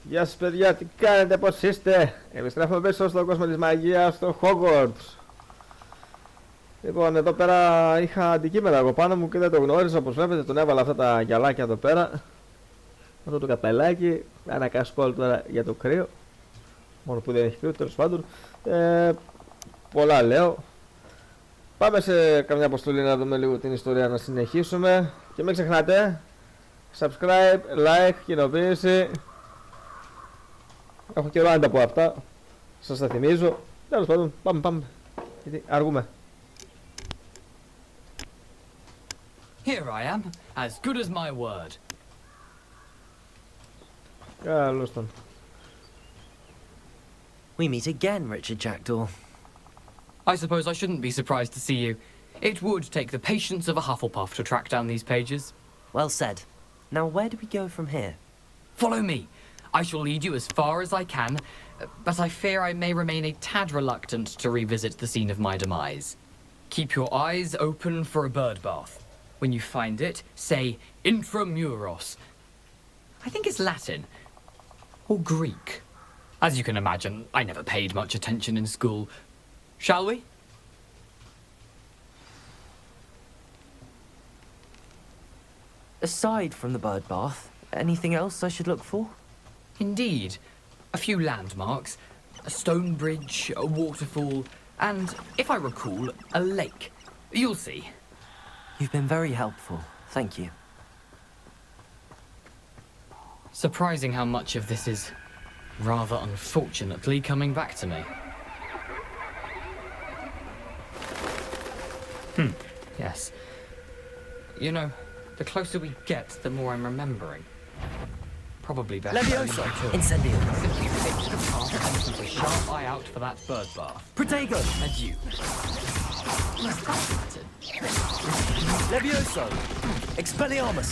Γεια σας παιδιά, τι κάνετε, πώς είστε? Επιστρέφουμε πίσω στον κόσμο της μαγείας, στο Hogwarts. Λοιπόν, εδώ πέρα είχα αντικείμενα εγώ πάνω μου και δεν το γνώριζα, όπως βλέπετε. Τον έβαλα αυτά τα γυαλάκια εδώ πέρα. Αυτό το καπελάκι, ένα κασκόλ τώρα για το κρύο. Μόνο που δεν έχει κρύο, τέλος πάντων. Πολλά λέω. Πάμε σε καμιά αποστολή να δούμε λίγο την ιστορία, να συνεχίσουμε. Και μην ξεχνάτε, subscribe, like, κοινοποίηση. Έχω καιρό άντα από αυτά. Σας τα θυμίζω. Τέλος πάντων, πάμε. Γιατί αργούμε. Here I am, as good as my word. Καλώς τον. We meet again, Richard Jackdaw. I suppose I shouldn't be surprised to see you. It would take the patience of a Hufflepuff to track down these pages. Well said. Now where do we go from here? Follow me. I shall lead you as far as I can, but I fear I may remain a tad reluctant to revisit the scene of my demise. Keep your eyes open for a bird bath. When you find it, say intramuros. I think it's Latin. Or Greek. As you can imagine, I never paid much attention in school. Shall we? Aside from the bird bath, anything else I should look for? Indeed. A few landmarks, a stone bridge, a waterfall, and, if I recall, a lake. You'll see. You've been very helpful. Thank you. Surprising how much of this is, rather unfortunately, coming back to me. Yes. You know, the closer we get, the more I'm remembering. Probably better. Levioso! Incendio! Simply take the path and keep a sharp eye out for that bird bath. Protego! Adieu. Yes, that's Latin. Levioso! Expelliarmus!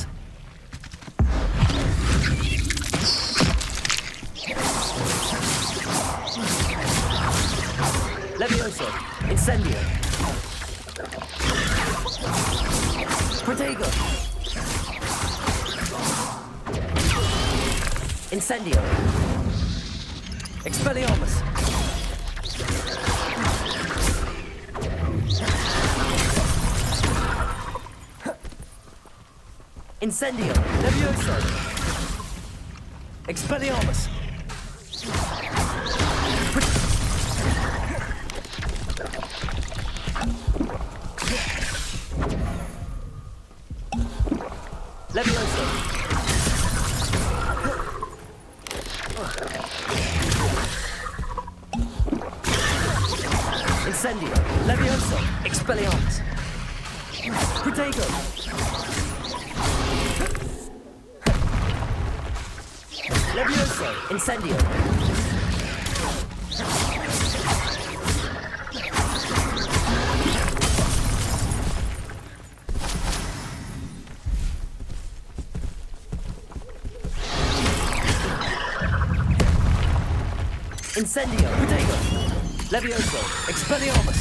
Levioso! Incendio! Protego! Incendio! Expelliarmus! Incendio! Levioso! Expelliarmus! Levioso! Incendio! Levioso! Expelliarmus! Protego! Levioso! Incendio! Incendio! Protego! Levioso! Expelliarmus!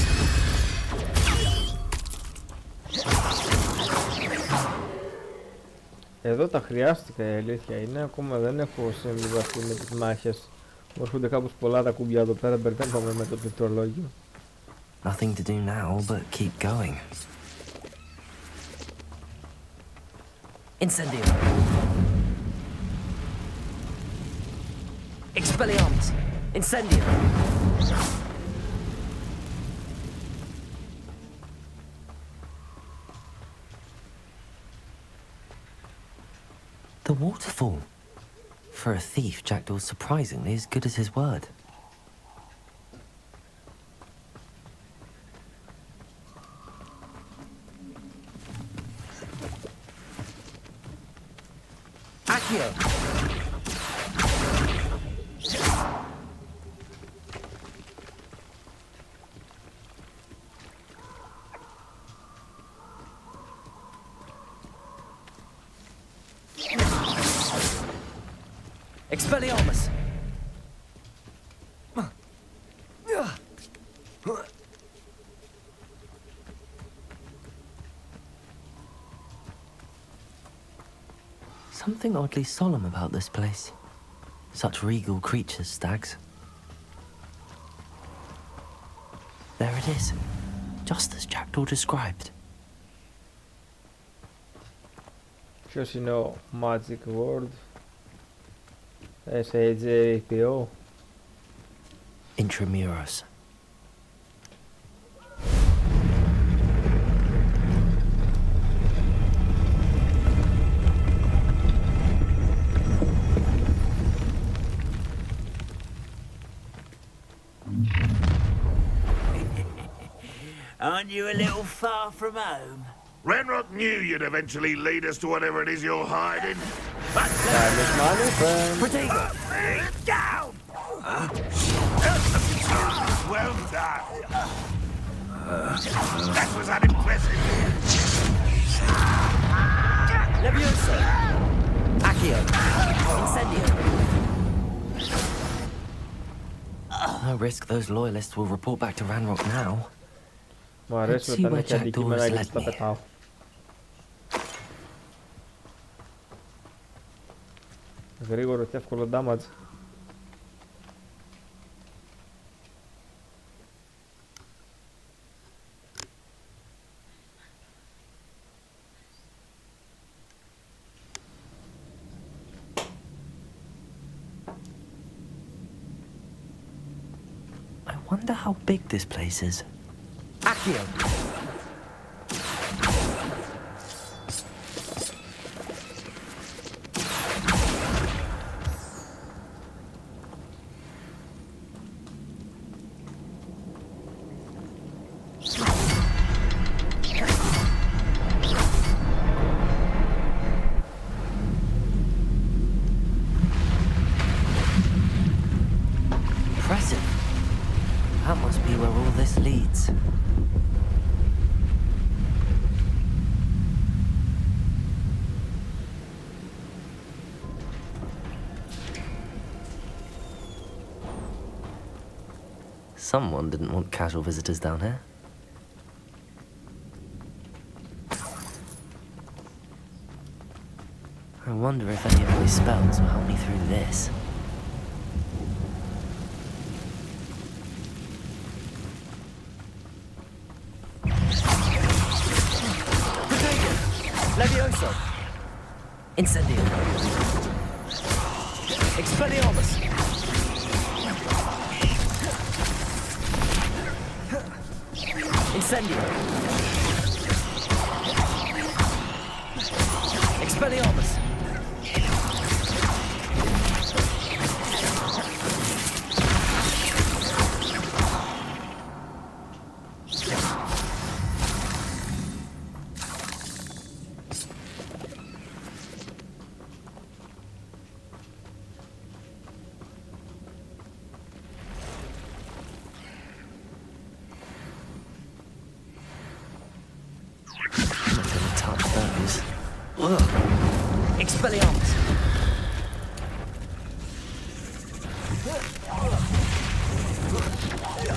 Εδώ τα χρειάστηκα, η αλήθεια είναι. Ακόμα δεν έχω συμβιβαστεί με τις μάχες. Μου έρχονται κάπως πολλά τα κουμπιά εδώ πέρα, μπερδεύομαι με το πληκτρολόγιο. Nothing to do now but keep going. Incendio! Expelliarmus! Incendio! The waterfall. For a thief, Jackdaw's surprisingly as good as his word. Accio! Expelliarmus! Something oddly solemn about this place. Such regal creatures, stags. There it is, just as Jackdaw described. Ποιος είναι ο Magic Word? SAJPO. Intramuros. Aren't you a little far from home? Renrock knew you'd eventually lead us to whatever it is you're hiding. Time is money, friend. Protego! Down! Well done. That was unimpressive. Levioso! Accio! Incendio! No risk those loyalists will report back to Ranrock now. Μου αρέσει Let's see όταν where έχει αντικείμενα Jackdaw και has τα led me. πετάω. Γρήγορο και εύκολο damage. I wonder how big this place is. Accio! Impressive. That must be where all this leads. Someone didn't want casual visitors down here. I wonder if any of my spells will help me through this. Levioso! Incendio! Expelliarmus! Incendio! Expelliarmus! Expelliarmus!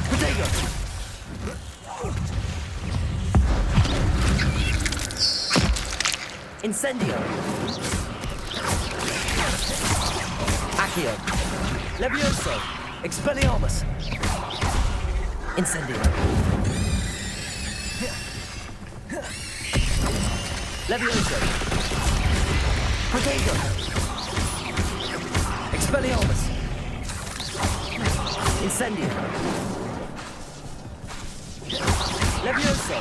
Protego! Incendio! Accio! Levioso! Expelliarmus! Incendio! Levioso! Protego! Expelliarmus! Incendio! Levioso!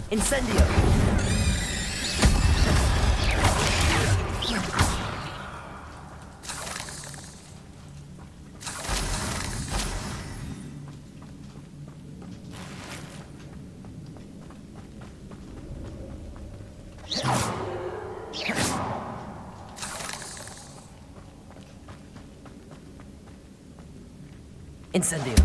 Incendio! Incendio!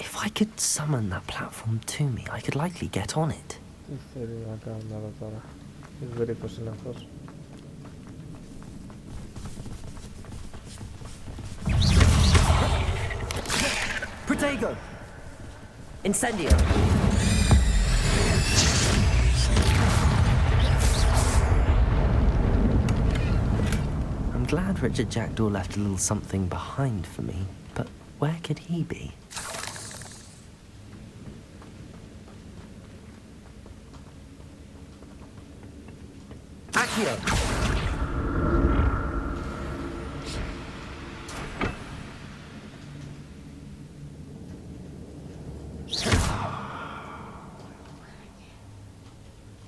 If I could summon that platform to me, I could likely get on it. Τι θέλει να κάνουμε εδώ τώρα. Τι βρήκος είναι αυτός. Protego! Incendio! I'm glad Richard Jackdaw left a little something behind for me, but where could he be? Accio!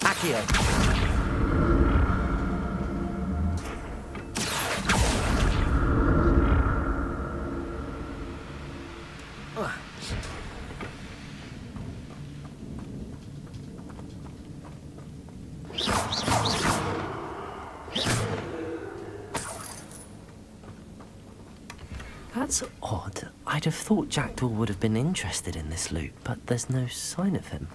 Accio! That's odd. I'd have thought Jackdaw would have been interested in this loot, but there's no sign of him.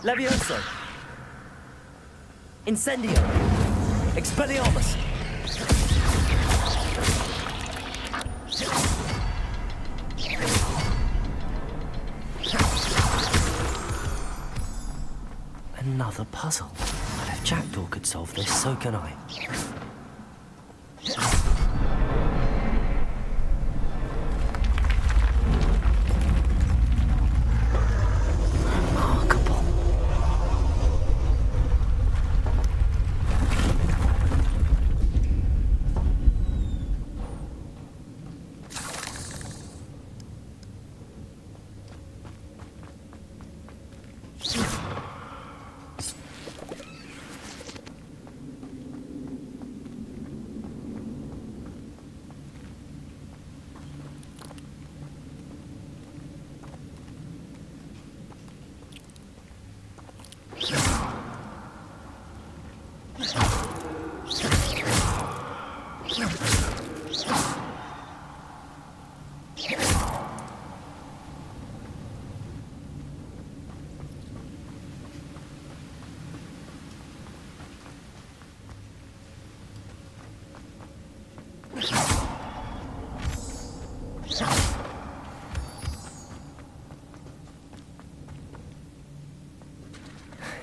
Levioso! Incendio! Expelliarmus! Another puzzle. But if Jackdaw could solve this, so can I.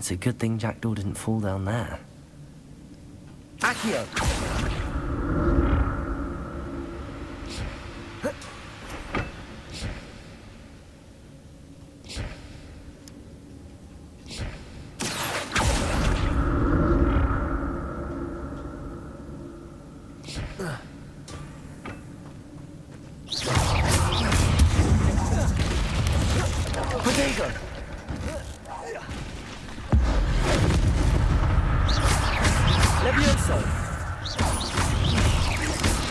It's a good thing Jackdaw didn't fall down there. Accio! Protego! Levioso!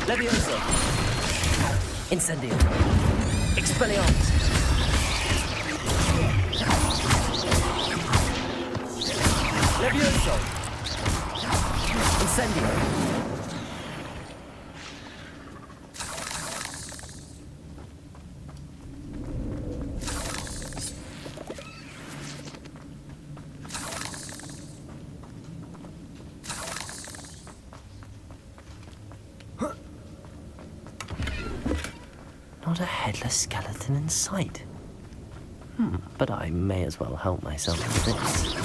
Levioso! Incendio! Expelliarmus! Levioso! Incendio! Not a headless skeleton in sight. But I may as well help myself with this.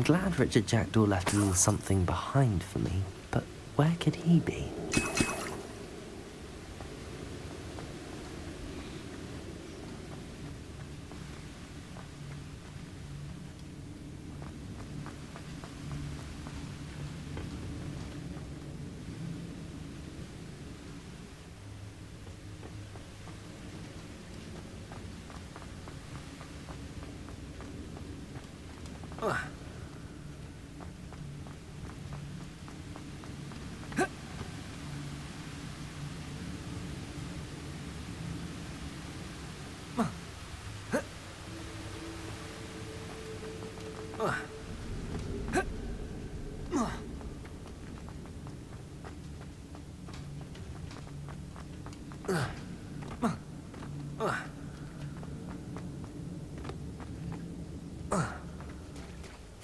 glad Richard Jackdaw left a little something behind for me, but where could he be?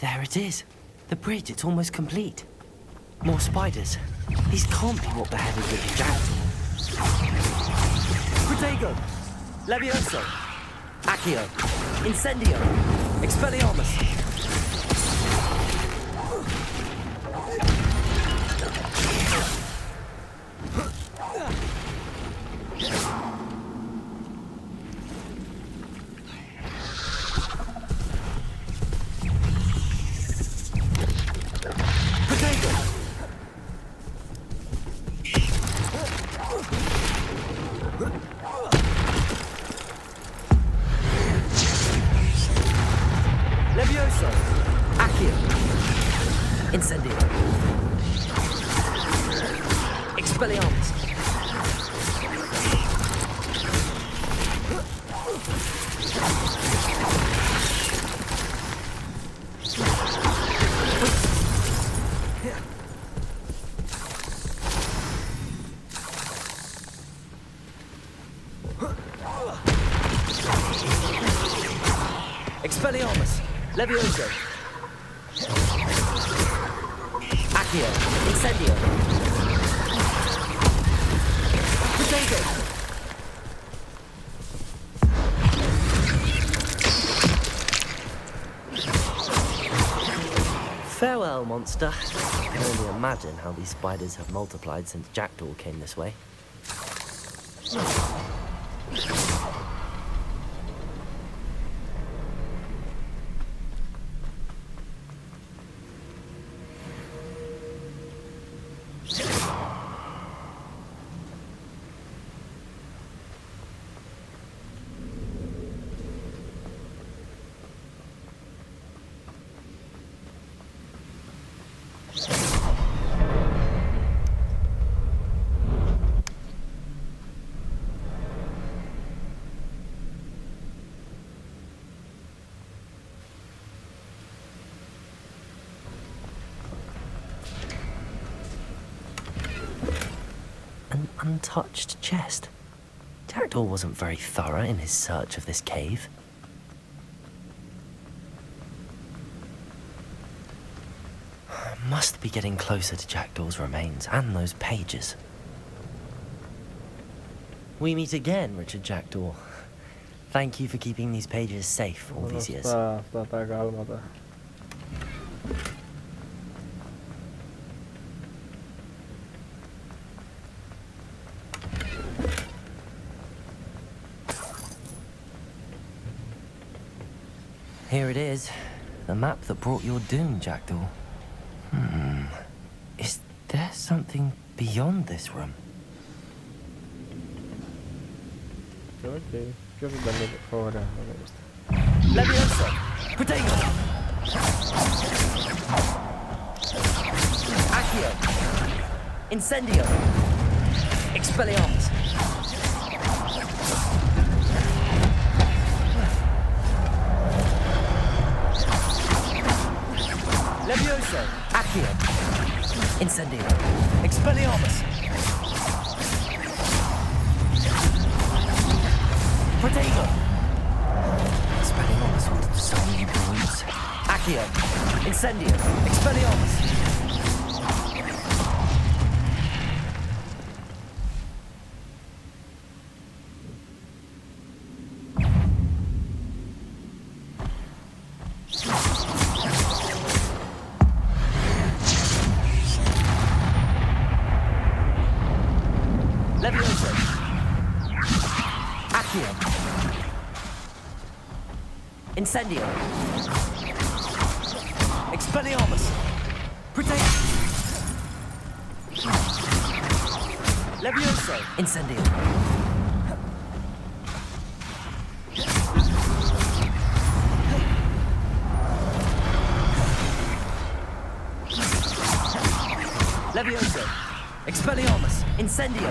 There it is. The bridge, it's almost complete. More spiders. These can't be what beheaded Richard Jackdaw. Protego! Levioso! Accio! Incendio! Expelliarmus! Levioso! Accio! Incendio! Expelliarmus! Expelliarmus! Levioso! Accio! Incendio! Protego! Farewell, monster. I can only imagine how these spiders have multiplied since Jackdaw came this way. An untouched chest. Jackdaw wasn't very thorough in his search of this cave. Must be getting closer to Jackdaw's remains and those pages. We meet again, Richard Jackdaw. Thank you for keeping these pages safe all these years. Αυτά τα γάλματα. Here it is. The map that brought your doom, Jackdaw. Is there something beyond this room? Okay. Ποιος δεν τα λέει. Ωραία, ωραία είμαστε. Levioso! Protego! Accio! Incendio! Expelliarmus! Levioso! Accio! Incendio! Expelliarmus! Protego! Expelliarmus wanted to summon you brutes. Accio! Incendio! Expelliarmus! Incendio. Expelliarmus. Protect. Levioso. Incendio. Levioso. Expelliarmus. Incendio.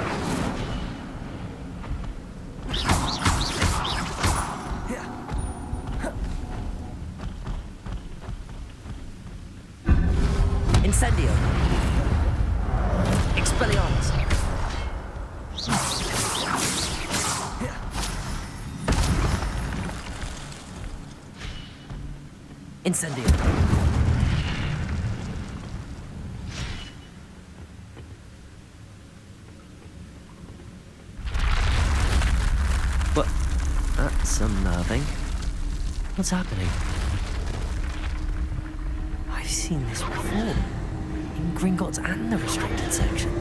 Incendio. Expelliarmus. Incendio. What? That's unnerving. What's happening? I've seen this before. In Gringotts and the restricted section.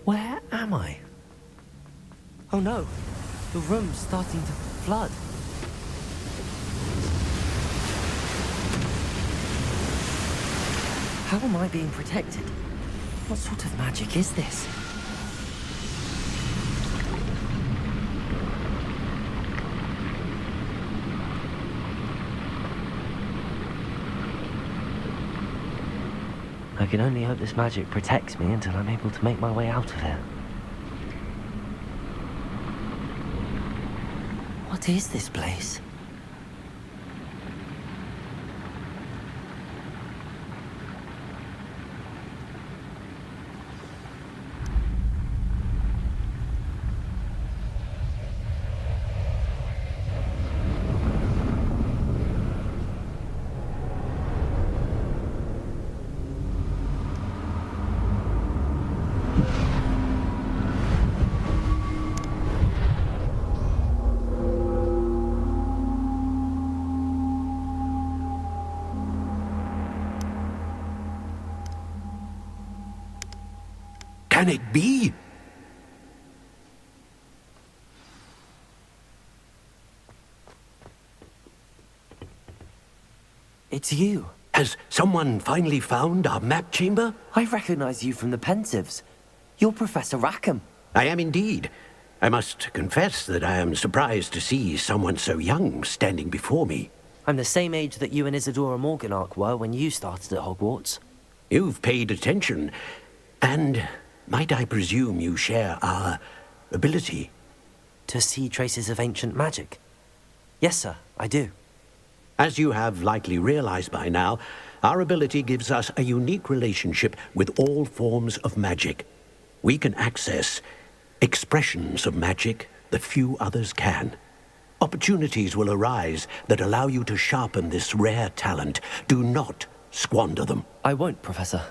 Where am I? Oh no, the room's starting to flood. How am I being protected? What sort of magic is this? I can only hope this magic protects me until I'm able to make my way out of here. What is this place? Can it be? It's you. Has someone finally found our map chamber? I recognize you from the Pensives. You're Professor Rackham. I am indeed. I must confess that I am surprised to see someone so young standing before me. I'm the same age that you and Isadora Morganach were when you started at Hogwarts. You've paid attention, and might I presume you share our ability? To see traces of ancient magic? Yes, sir, I do. As you have likely realized by now, our ability gives us a unique relationship with all forms of magic. We can access expressions of magic that few others can. Opportunities will arise that allow you to sharpen this rare talent. Do not squander them. I won't, Professor.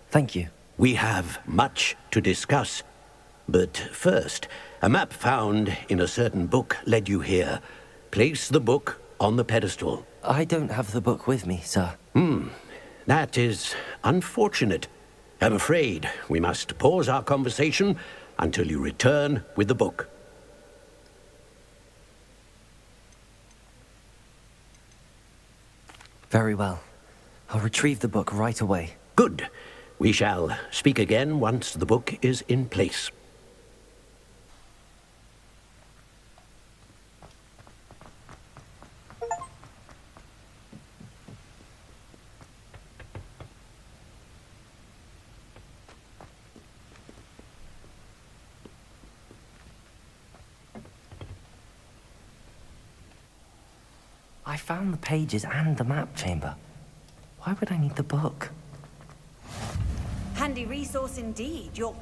Thank you. We have much to discuss. But first, a map found in a certain book led you here. Place the book on the pedestal. I don't have the book with me, sir. That is unfortunate. I'm afraid we must pause our conversation until you return with the book. Very well. I'll retrieve the book right away. Good. We shall speak again once the book is in place. I found the pages and the map chamber. Why would I need the book? Handy resource indeed. You're...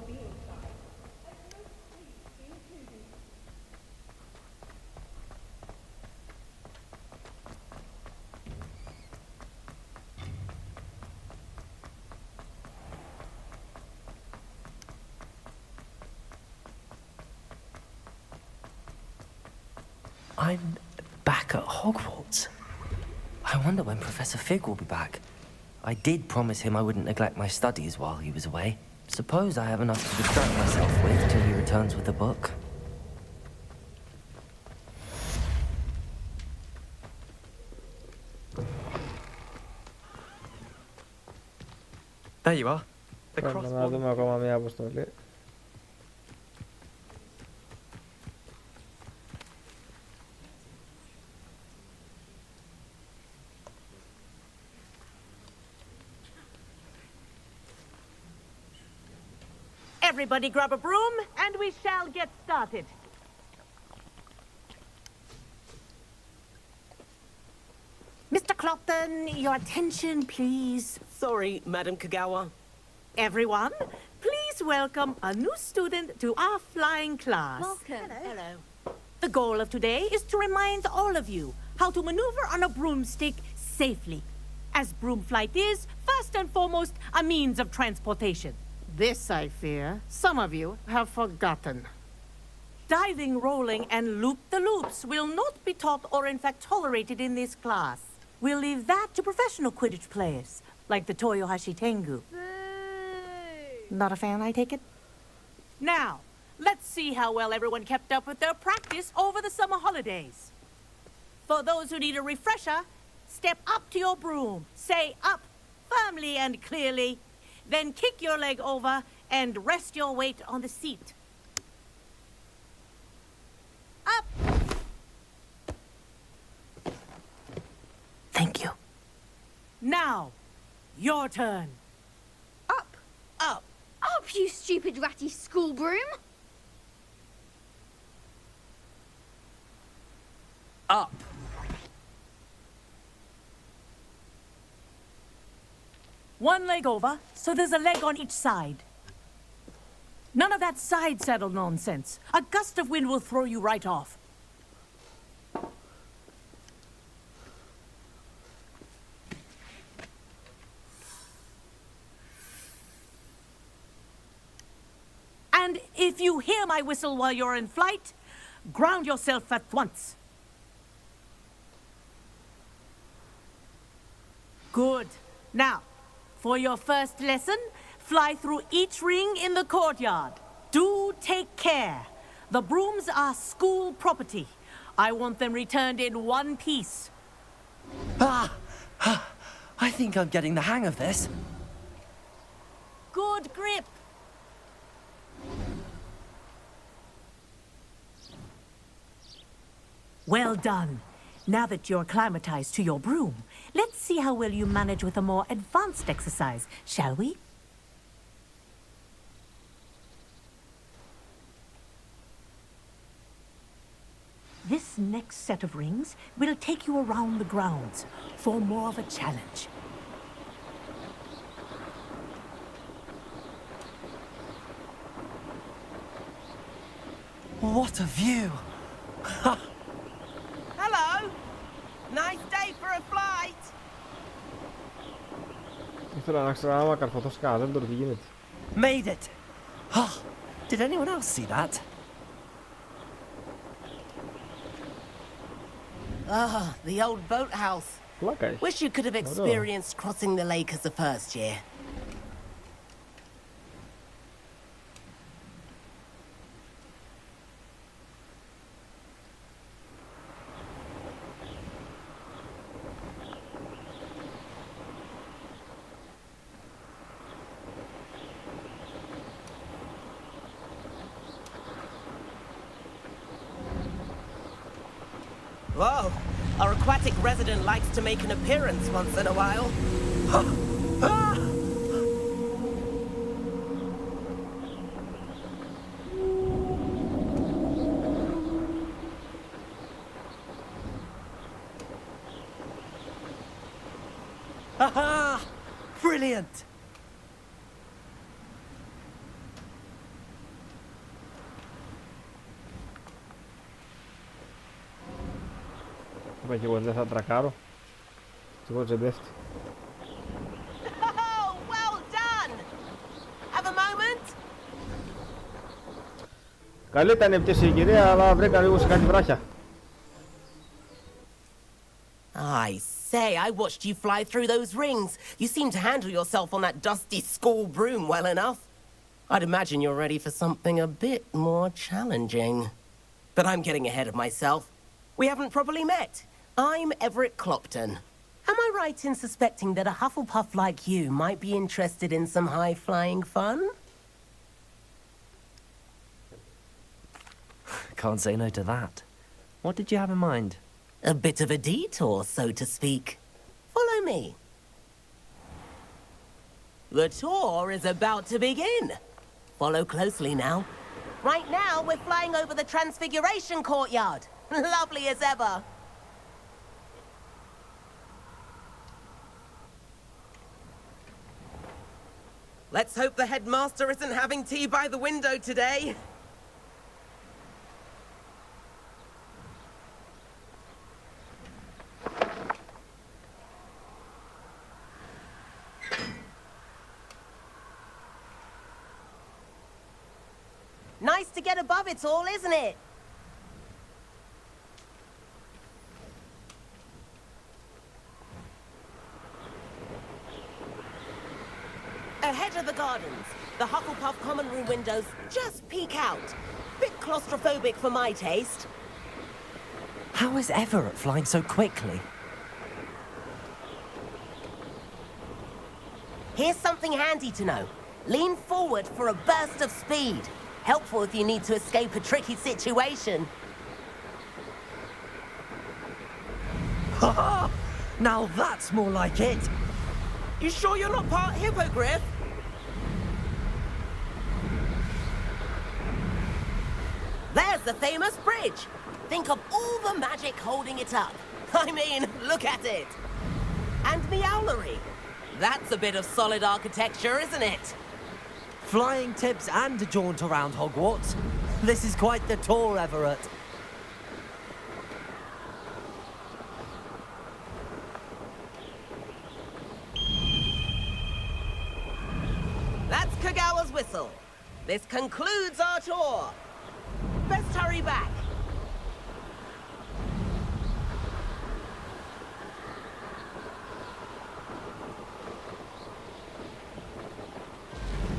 I'm back at Hogwarts. I wonder when Professor Fig will be back. I did promise him I wouldn't neglect my studies while he was away. Suppose I have enough to distract myself with till he returns with the book. There you are. The Πρέπει να crossbow. δούμε ακόμα μια αποστολή. Everybody grab a broom, and we shall get started. Mr. Clopton, your attention, please. Sorry, Madam Kagawa. Everyone, please welcome a new student to our flying class. Welcome. Hello. The goal of today is to remind all of you how to maneuver on a broomstick safely. As broom flight is, first and foremost, a means of transportation. This, I fear, some of you have forgotten. Diving, rolling, and loop-the-loops will not be taught or in fact tolerated in this class. We'll leave that to professional Quidditch players, like the Toyohashi Tengu. Not a fan, I take it? Now, let's see how well everyone kept up with their practice over the summer holidays. For those who need a refresher, step up to your broom, say up firmly and clearly, then kick your leg over and rest your weight on the seat. Up! Thank you. Now, your turn. Up! Up! Up, you stupid ratty school broom! Up. One leg over, so there's a leg on each side. None of that side saddle nonsense. A gust of wind will throw you right off. And if you hear my whistle while you're in flight, ground yourself at once. Good. Now, for your first lesson, fly through each ring in the courtyard. Do take care. The brooms are school property. I want them returned in one piece. I think I'm getting the hang of this. Good grip. Well done. Now that you're acclimatized to your broom, let's see how well you manage with a more advanced exercise, shall we? This next set of rings will take you around the grounds for more of a challenge. What a view! Hello. Nice day for a flight. Ήθελα να ξέρω άμα καρφωθώ σκά, δεν τώρα τι γίνεται. Made it! Oh, did anyone else see that? Ah, the old boathouse. Πλάκα έχει. Wish you could have experienced crossing the lake as a first year. Whoa, our aquatic resident likes to make an appearance once in a while. Haha! Brilliant! Είπα και εγώ δεν θα τρακάρω. Εγώ τζεμπέφτη. Oh, well done! Have a moment? Καλή ήταν η πτήση η κυρία, αλλά βρήκα λίγο σε κάτι βράχια. I say, I watched you fly through those rings. You seem to handle yourself on that dusty school broom well enough. I'd imagine you're ready for something a bit more challenging. But I'm getting ahead of myself. We haven't properly met. I'm Everett Clopton. Am I right in suspecting that a Hufflepuff like you might be interested in some high-flying fun? Can't say no to that. What did you have in mind? A bit of a detour, so to speak. Follow me. The tour is about to begin. Follow closely now. Right now, we're flying over the Transfiguration Courtyard. Lovely as ever. Let's hope the headmaster isn't having tea by the window today. Nice to get above it all, isn't it? Ahead of the gardens, the Hufflepuff common room windows just peek out. Bit claustrophobic for my taste. How is Everett flying so quickly? Here's something handy to know. Lean forward for a burst of speed. Helpful if you need to escape a tricky situation. Ha! Now that's more like it. You sure you're not part hippogriff? There's the famous bridge. Think of all the magic holding it up. I mean, look at it. And the owlery. That's a bit of solid architecture, isn't it? Flying tips and a jaunt around Hogwarts. This is quite the tour, Everett. That's Kagawa's whistle. This concludes our tour. Best hurry back.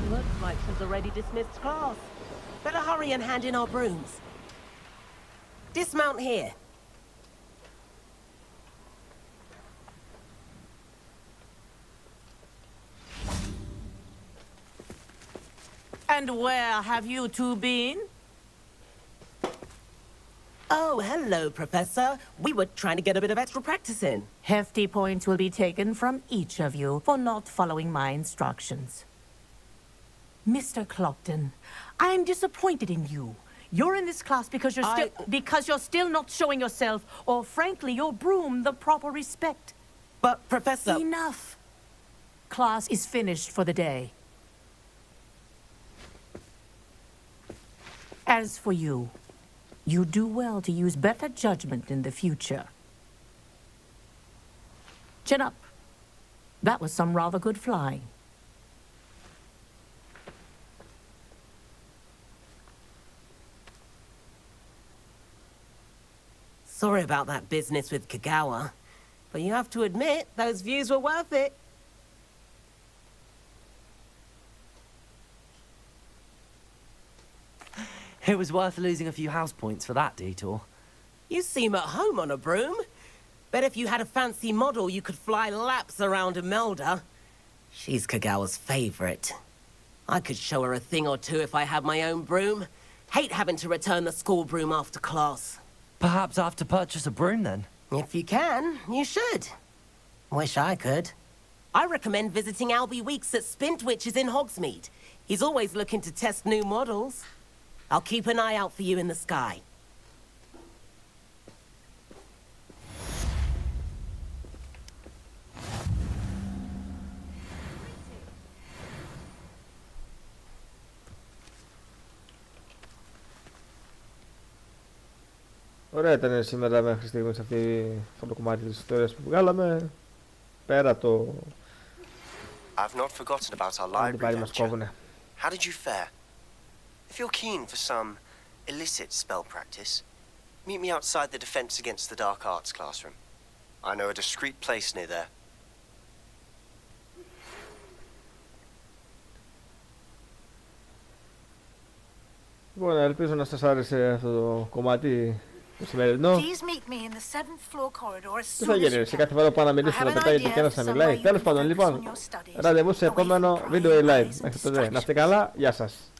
Looks like she's already dismissed class. Better hurry and hand in our brooms. Dismount here. And where have you two been? Oh, hello, Professor. We were trying to get a bit of extra practice in. Hefty points will be taken from each of you for not following my instructions. Mr. Clopton, I'm disappointed in you. You're in this class because you're still not showing yourself, or frankly, your broom the proper respect. But, Professor... Enough. Class is finished for the day. As for you, you do well to use better judgment in the future. Chin up. That was some rather good flying. Sorry about that business with Kagawa, but you have to admit, those views were worth it. It was worth losing a few house points for that detour. You seem at home on a broom. Bet if you had a fancy model, you could fly laps around Imelda. She's Kagawa's favorite. I could show her a thing or two if I had my own broom. Hate having to return the school broom after class. Perhaps I have to purchase a broom then? If you can, you should. Wish I could. I recommend visiting Albie Weeks at Spintwitches in Hogsmeade. He's always looking to test new models. I'll keep an eye out for you in the sky. Ωραία ήταν σήμερα μέχρι στιγμής αυτό το κομμάτι της ιστορίας που βγάλαμε. Πέρα το... I've not forgotten about our library venture. How did you fare? If you're keen for some illicit spell practice, meet me outside the Defense Against the Dark Arts classroom. I know a discreet place near there. Λοιπόν, ελπίζω να σας άρεσε αυτό το κομμάτι το σημερινό. Τι θα γίνει, σε κάθε φορά που πάω να μιλήσω να πετάει και ένας να μιλάει. Τέλος πάντων, λοιπόν, ραντεβού σε επόμενο βίντεο ή live. Μέχρι τότε, να είστε καλά, γεια σας.